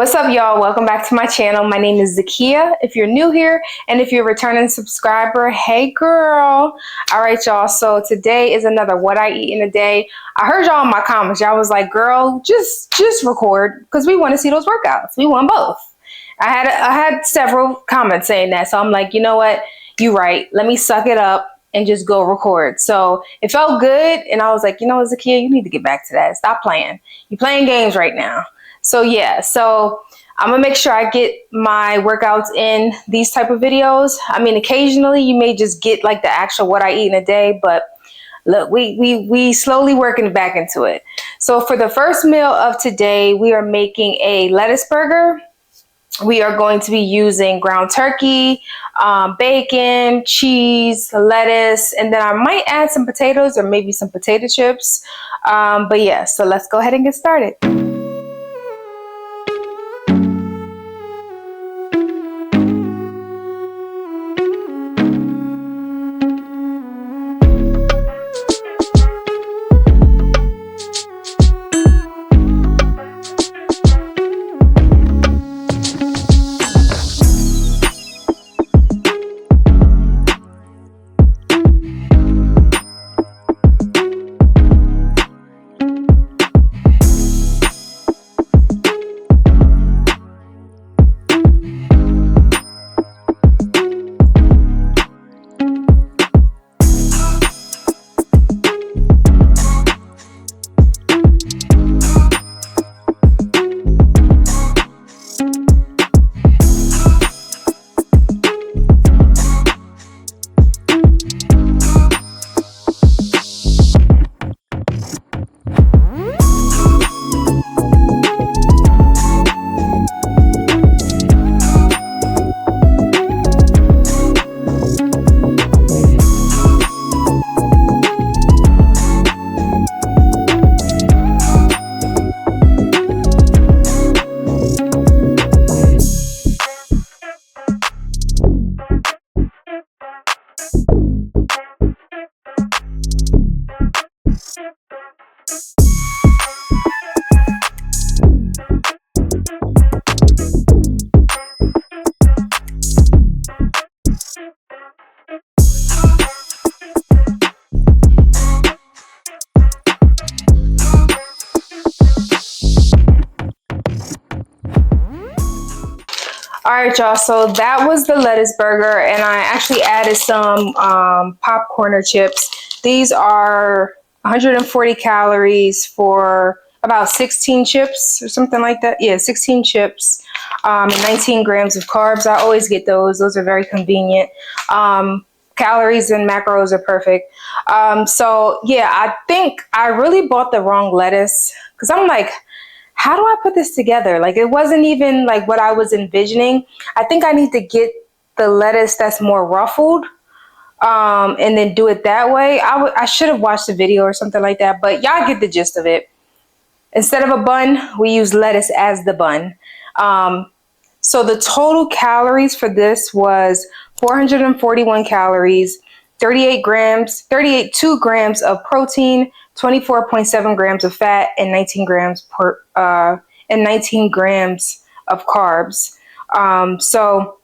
What's up, y'all? Welcome back to my channel. My name is Zakia if you're new here, and if you're a returning subscriber, hey girl. All right, y'all, so today is another what I eat in a day. I heard y'all in my comments. Y'all was like, girl, just record, because we want to see those workouts. We want both. I had several comments saying that, so I'm like, you know what, you right, let me suck it up and just go record. So it felt good, and I was like, you know what, Zakia, you need to get back to that. Stop playing. You're playing games right now. So yeah, so I'm gonna make sure I get my workouts in these type of videos. I mean, occasionally you may just get like the actual what I eat in a day, but look, we slowly working back into it. So for the first meal of today, we are making a lettuce burger. We are going to be using ground turkey, bacon, cheese, lettuce, and then I might add some potatoes or maybe some potato chips. But yeah, so let's go ahead and get started. All right, y'all, so that was the lettuce burger, and I actually added some popcorn chips. These are 140 calories for about 16 chips or something like that. Yeah, 16 chips and 19 grams of carbs. I always get those. Those are very convenient. Calories and macros are perfect. So yeah, I think I really bought the wrong lettuce because I'm like, how do I put this together? Like, it wasn't even like what I was envisioning. I think I need to get the lettuce that's more ruffled and then do it that way. I should have watched the video or something like that, but y'all get the gist of it. Instead of a bun, we use lettuce as the bun. So the total calories for this was 441 calories, 2 grams of protein, 24.7 grams of fat, and 19 grams of carbs. So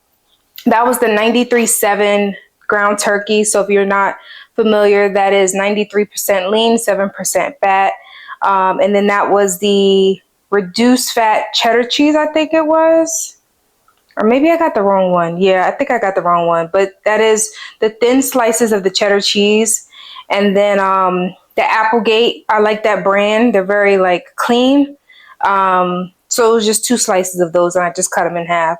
that was the 93.7 ground turkey. So if you're not familiar, that is 93% lean, 7% fat. And then that was the reduced fat cheddar cheese, I think it was. Or maybe I got the wrong one. Yeah, I think I got the wrong one. But that is the thin slices of the cheddar cheese. And then the Applegate, I like that brand. They're very like clean. So it was just 2 slices of those, and I just cut them in half.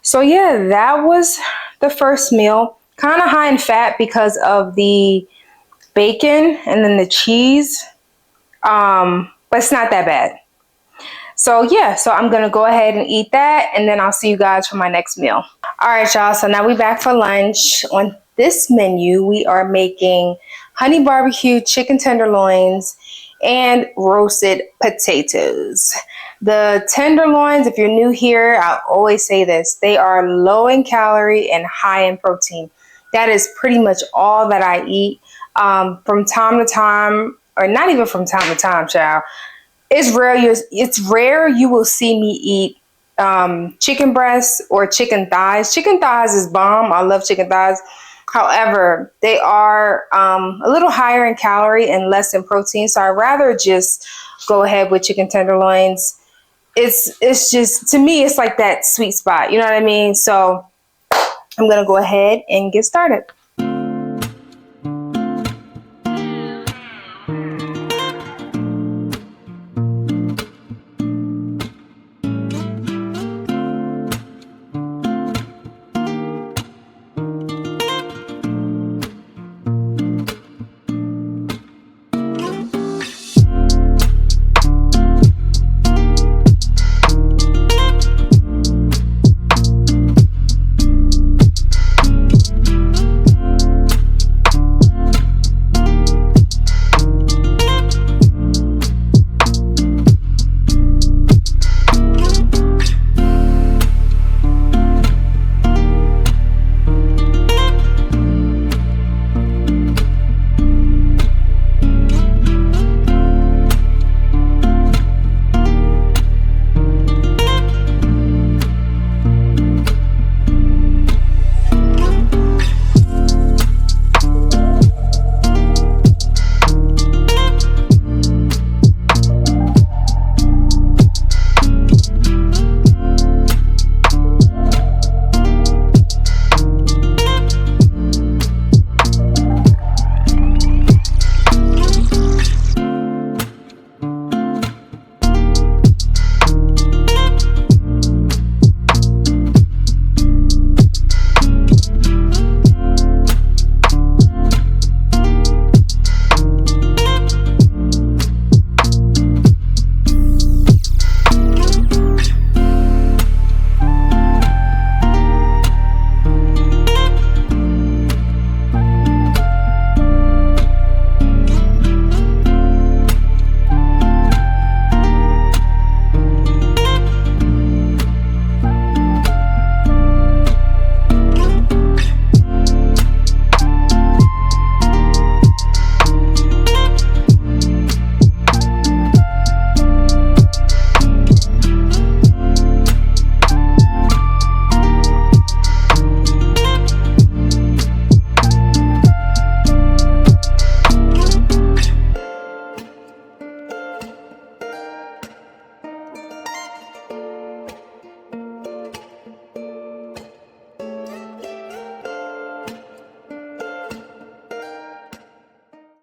So yeah, that was the first meal. Kind of high in fat because of the bacon and then the cheese. But it's not that bad. So yeah, so I'm gonna go ahead and eat that, and then I'll see you guys for my next meal. All right, y'all, so now we're back for lunch. On this menu, we are making honey barbecue chicken tenderloins and roasted potatoes. The tenderloins, if you're new here, I'll always say this, they are low in calorie and high in protein. That is pretty much all that I eat. From time to time, or not even from time to time, child. It's rare you will see me eat chicken breasts or chicken thighs. Chicken thighs is bomb. I love chicken thighs. However, they are a little higher in calorie and less in protein. So I'd rather just go ahead with chicken tenderloins. It's just, to me, it's like that sweet spot. You know what I mean? So I'm going to go ahead and get started.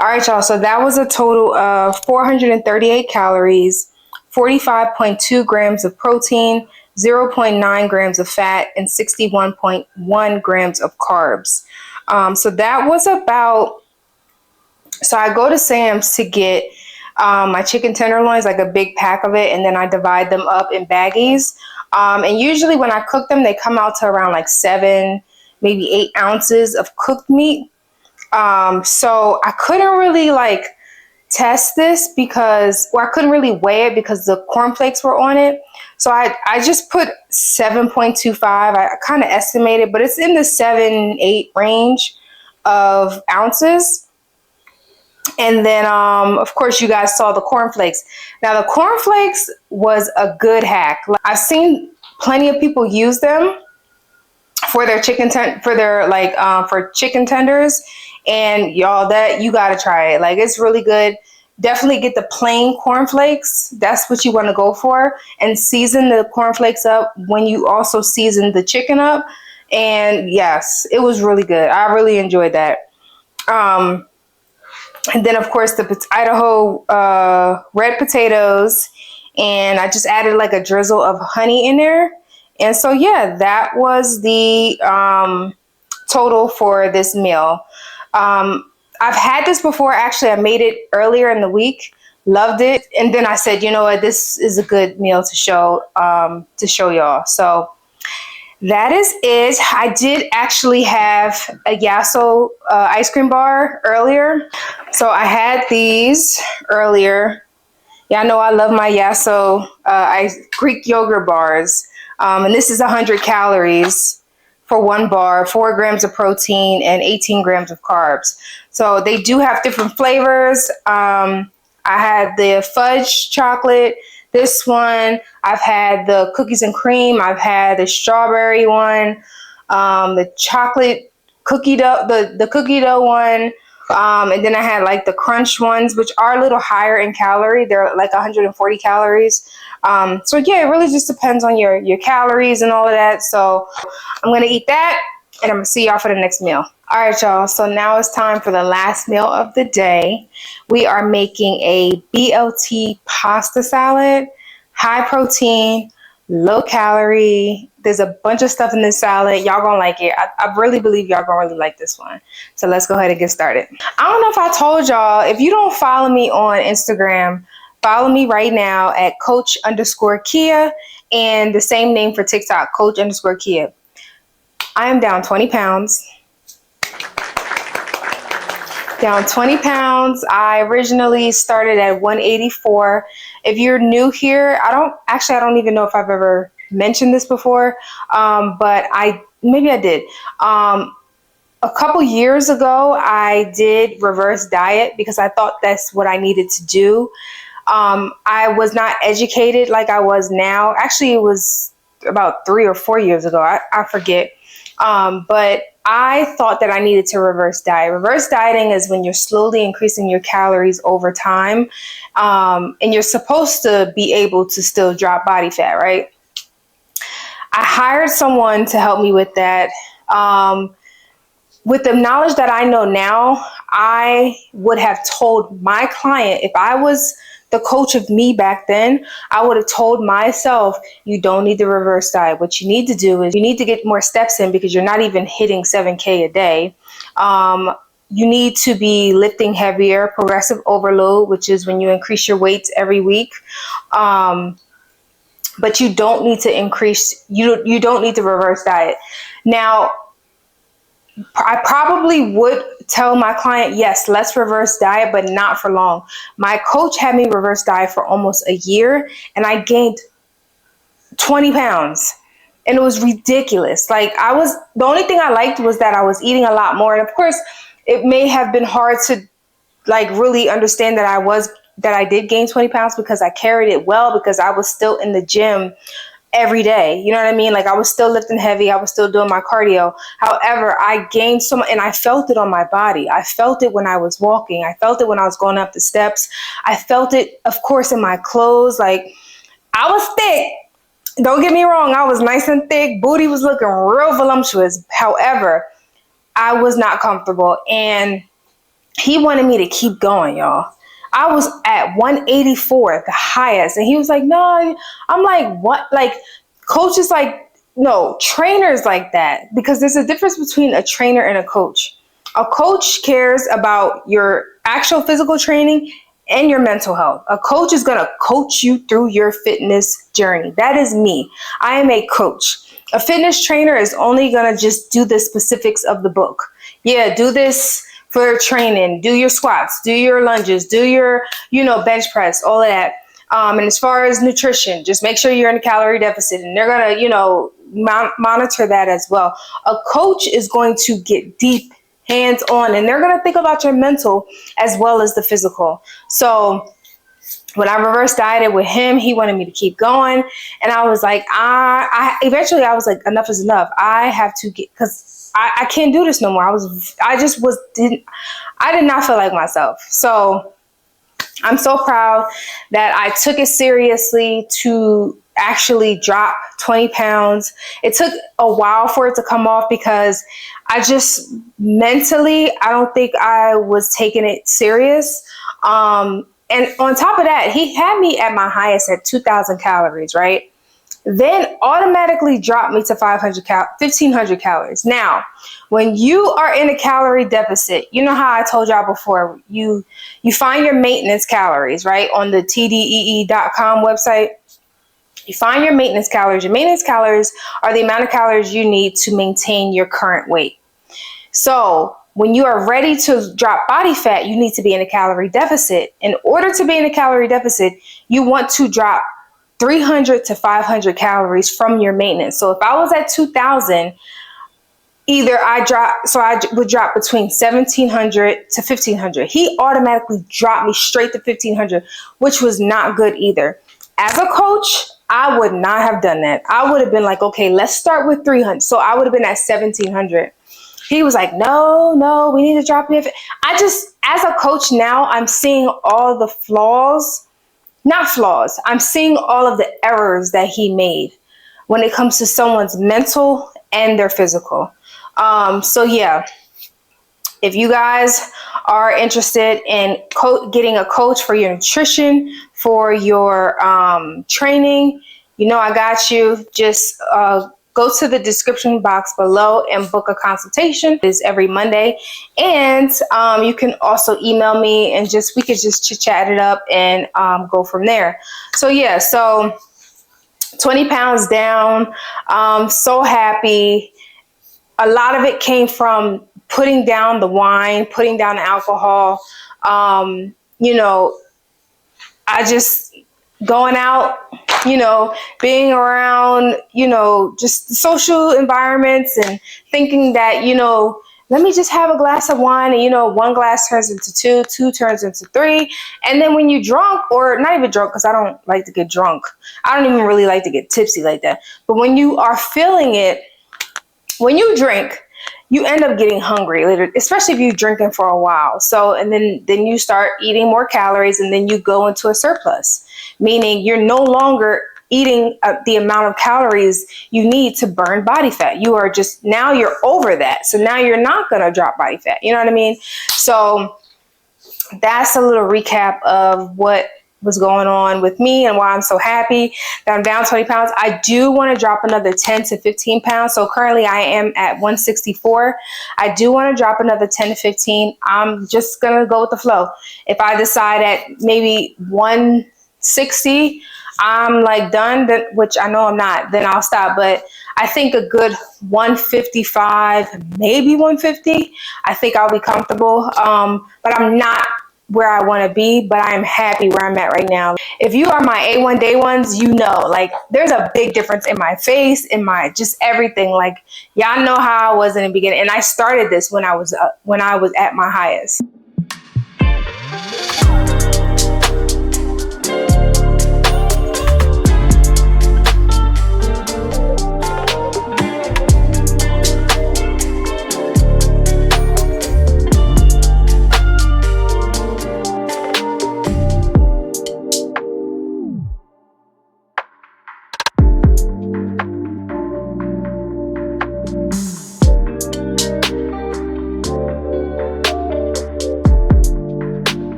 All right, y'all. So that was a total of 438 calories, 45.2 grams of protein, 0.9 grams of fat, and 61.1 grams of carbs. So that was about, so I go to Sam's to get my chicken tenderloins, like a big pack of it, and then I divide them up in baggies. And usually when I cook them, they come out to around like 7, maybe 8 ounces of cooked meat. So I couldn't really like test this because, or I couldn't really weigh it because the cornflakes were on it. So I just put 7.25. I kind of estimated, but it's in the 7-8 range of ounces. And then, of course, you guys saw the cornflakes. Now, the cornflakes was a good hack. I've seen plenty of people use them for their chicken for chicken tenders. And y'all, that you gotta try it. Like, it's really good. Definitely get the plain cornflakes. That's what you want to go for, and season the cornflakes up when you also season the chicken up. And yes, it was really good. I really enjoyed that. And then of course the Idaho red potatoes, and I just added like a drizzle of honey in there. And so yeah, that was the total for this meal. I've had this before. Actually, I made it earlier in the week. Loved it. And then I said, you know what, this is a good meal to show y'all. So that is it. I did actually have a Yasso ice cream bar earlier. So I had these earlier. Yeah, I know I love my Yasso Greek yogurt bars. And this is 100 calories for one bar, 4 grams of protein, and 18 grams of carbs. So they do have different flavors. I had the fudge chocolate. this one. I've had the cookies and cream. I've had the strawberry one, the chocolate cookie dough, the cookie dough one. And then I had like the crunch ones, which are a little higher in calorie. They're like 140 calories. So yeah, it really just depends on your calories and all of that. So I'm going to eat that, and I'm going to see y'all for the next meal. All right, y'all. So now it's time for the last meal of the day. We are making a BLT pasta salad, high protein, low calorie. There's a bunch of stuff in this salad. Y'all gonna like it. I really believe y'all gonna really like this one. So let's go ahead and get started. I don't know if I told y'all, if you don't follow me on Instagram, follow me right now at coach_Kia, and the same name for TikTok, coach_Kia. I am down 20 pounds. Down 20 pounds. I originally started at 184. If you're new here, I don't even know if I've ever mentioned this before, but maybe I did. A couple years ago, I did reverse diet because I thought that's what I needed to do. I was not educated like I was now. Actually, it was about 3 or 4 years ago. I forget. But I thought that I needed to reverse diet. Reverse dieting is when you're slowly increasing your calories over time. And you're supposed to be able to still drop body fat, right? I hired someone to help me with that. With the knowledge that I know now, I would have told my client, if I was the coach of me back then, I would have told myself, you don't need to reverse diet. What you need to do is you need to get more steps in because you're not even hitting 7K a day. You need to be lifting heavier, progressive overload, which is when you increase your weights every week. But you don't need to you don't need to reverse diet. Now, I probably would tell my client, yes, let's reverse diet, but not for long. My coach had me reverse diet for almost a year, and I gained 20 pounds. And it was ridiculous. Like, the only thing I liked was that I was eating a lot more. And of course, it may have been hard to like really understand that I did gain 20 pounds because I carried it well, because I was still in the gym every day. You know what I mean? Like, I was still lifting heavy. I was still doing my cardio. However, I gained so much, and I felt it on my body. I felt it when I was walking. I felt it when I was going up the steps. I felt it, of course, in my clothes. Like, I was thick. Don't get me wrong. I was nice and thick. Booty was looking real voluptuous. However, I was not comfortable. And he wanted me to keep going, y'all. I was at 184, the highest. And he was like, no. I'm like, what? Like, coaches like, no, trainers like that. Because there's a difference between a trainer and a coach. A coach cares about your actual physical training and your mental health. A coach is going to coach you through your fitness journey. That is me. I am a coach. A fitness trainer is only going to just do the specifics of the book. Yeah, do this for training, do your squats, do your lunges, do your, bench press, all of that. And as far as nutrition, just make sure you're in a calorie deficit, and they're going to, monitor that as well. A coach is going to get deep, hands-on, and they're going to think about your mental as well as the physical. So when I reverse dieted with him, he wanted me to keep going. And I was like, eventually I was like, enough is enough. I have to because I can't do this no more. I did not feel like myself. So I'm so proud that I took it seriously to actually drop 20 pounds. It took a while for it to come off because I just mentally, I don't think I was taking it serious. And on top of that, he had me at my highest at 2,000 calories, right? Then automatically dropped me to 1,500 calories. Now, when you are in a calorie deficit, you know how I told y'all before, you find your maintenance calories, right? On the TDEE.com website, you find your maintenance calories. Your maintenance calories are the amount of calories you need to maintain your current weight. So when you are ready to drop body fat, you need to be in a calorie deficit. In order to be in a calorie deficit, you want to drop 300 to 500 calories from your maintenance. So if I was at 2,000, I would drop between 1,700 to 1,500. He automatically dropped me straight to 1,500, which was not good either. As a coach, I would not have done that. I would have been like, okay, let's start with 300. So I would have been at 1,700. He was like, no, we need to drop it. As a coach now, I'm seeing all the flaws, not flaws. I'm seeing all of the errors that he made when it comes to someone's mental and their physical. So yeah, if you guys are interested in getting a coach for your nutrition, for your training, I got you. Just go to the description box below and book a consultation. It is every Monday. And you can also email me and we could just chit-chat it up and go from there. So yeah, so 20 pounds down. So happy. A lot of it came from putting down the wine, putting down the alcohol. I just going out, being around, just social environments and thinking that, let me just have a glass of wine and, one glass turns into two turns into three. And then when you're drunk, or not even drunk, because I don't like to get drunk. I don't even really like to get tipsy like that. But when you are feeling it, when you drink, you end up getting hungry later, especially if you're drinking for a while. So, and then you start eating more calories, and then you go into a surplus, meaning you're no longer eating the amount of calories you need to burn body fat. You are now you're over that. So now you're not going to drop body fat. You know what I mean? So that's a little recap of what was going on with me and why I'm so happy that I'm down 20 pounds. I do want to drop another 10 to 15 pounds. So currently I am at 164. I do want to drop another 10 to 15. I'm just going to go with the flow. If I decide at maybe 160, I'm like done, which I know I'm not, then I'll stop. But I think a good 155, maybe 150, I think I'll be comfortable. But I'm not where I want to be, but I'm happy where I'm at right now. If you are my A1 day ones, like there's a big difference in my face, in my just everything. Like y'all know how I was in the beginning, and I started this when I was at my highest.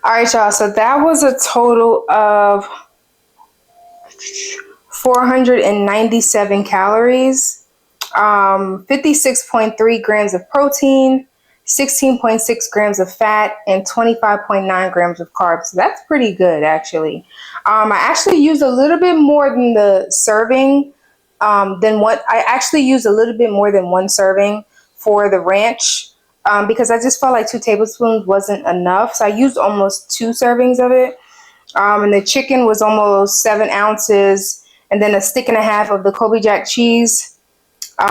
All right, y'all. So that was a total of 497 calories, 56.3 grams of protein, 16.6 grams of fat, and 25.9 grams of carbs. So that's pretty good, actually. I actually used a little bit more than the serving, used a little bit more than one serving for the ranch. Because I just felt like 2 tablespoons wasn't enough. So I used almost 2 servings of it. And the chicken was almost 7 ounces. And then a stick and a half of the Kobe Jack cheese.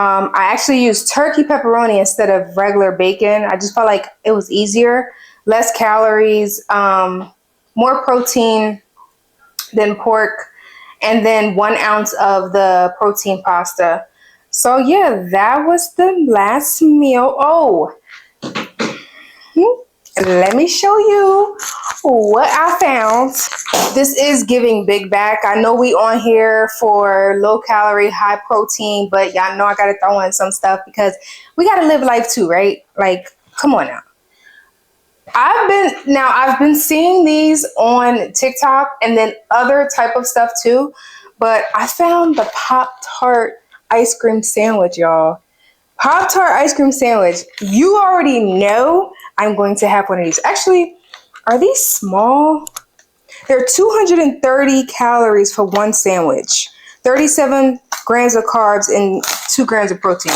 I actually used turkey pepperoni instead of regular bacon. I just felt like it was easier, less calories, more protein than pork, and then 1 ounce of the protein pasta. So yeah, that was the last meal. Oh, let me show you what I found. This is giving big back. I know we on here for low calorie, high protein, but y'all know I gotta throw in some stuff because we gotta live life too, right? Like, come on now. I've been seeing these on TikTok and then other type of stuff too, but I found the Pop-Tart ice cream sandwich, y'all. Pop-Tart ice cream sandwich. You already know I'm going to have one of these. Actually, are these small? They're 230 calories for one sandwich, 37 grams of carbs and 2 grams of protein.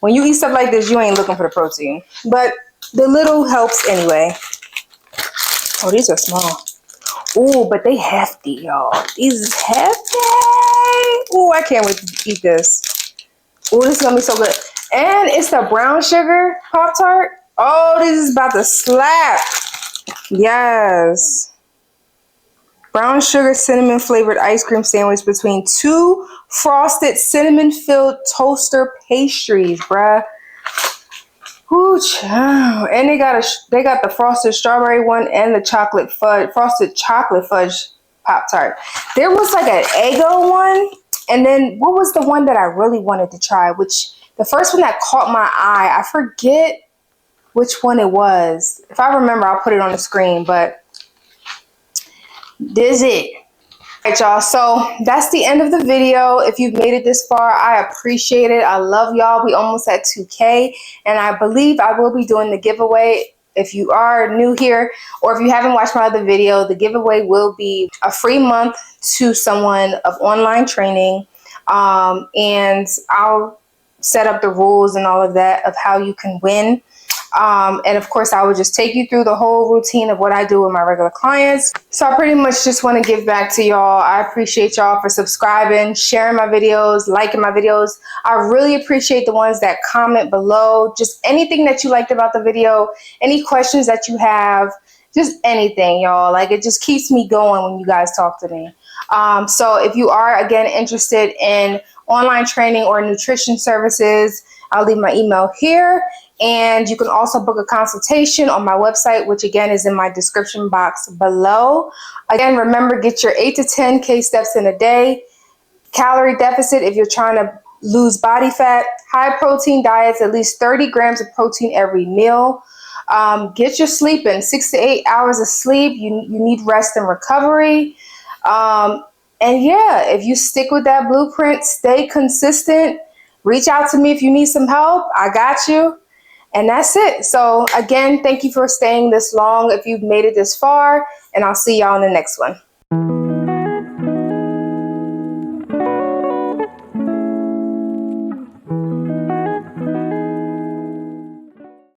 When you eat stuff like this, you ain't looking for the protein, but the little helps anyway. Oh, these are small. Oh, but they hefty, y'all. These is hefty. Oh, I can't wait to eat this. Oh, this is gonna be so good. And it's the brown sugar Pop-Tart. Oh, this is about to slap. Yes. Brown sugar cinnamon flavored ice cream sandwich between 2 frosted cinnamon filled toaster pastries, bruh. Ooh, child. And they got the frosted strawberry one and the frosted chocolate fudge Pop-Tart. There was like an Eggo one, and then what was the one that I really wanted to try? Which the first one that caught my eye, I forget which one it was. If I remember, I'll put it on the screen, but this is it. All right, y'all, so that's the end of the video. If you've made it this far, I appreciate it. I love y'all. We almost at 2K, and I believe I will be doing the giveaway. If you are new here, or if you haven't watched my other video, the giveaway will be a free month to someone of online training, and I'll set up the rules and all of that of how you can win. And of course, I would just take you through the whole routine of what I do with my regular clients. So I pretty much just want to give back to y'all. I appreciate y'all for subscribing, sharing my videos, liking my videos. I really appreciate the ones that comment below. Just anything that you liked about the video, any questions that you have, just anything, y'all. Like, it just keeps me going when you guys talk to me. So if you are, again, interested in online training or nutrition services, I'll leave my email here. And you can also book a consultation on my website, which again is in my description box below. Again, remember, get your 8 to 10K steps in a day. Calorie deficit if you're trying to lose body fat. High protein diets, at least 30 grams of protein every meal. Get your sleep in, 6 to 8 hours of sleep. You need rest and recovery. And yeah, if you stick with that blueprint, stay consistent. Reach out to me if you need some help. I got you. And that's it. So again, thank you for staying this long if you've made it this far, and I'll see y'all in the next one.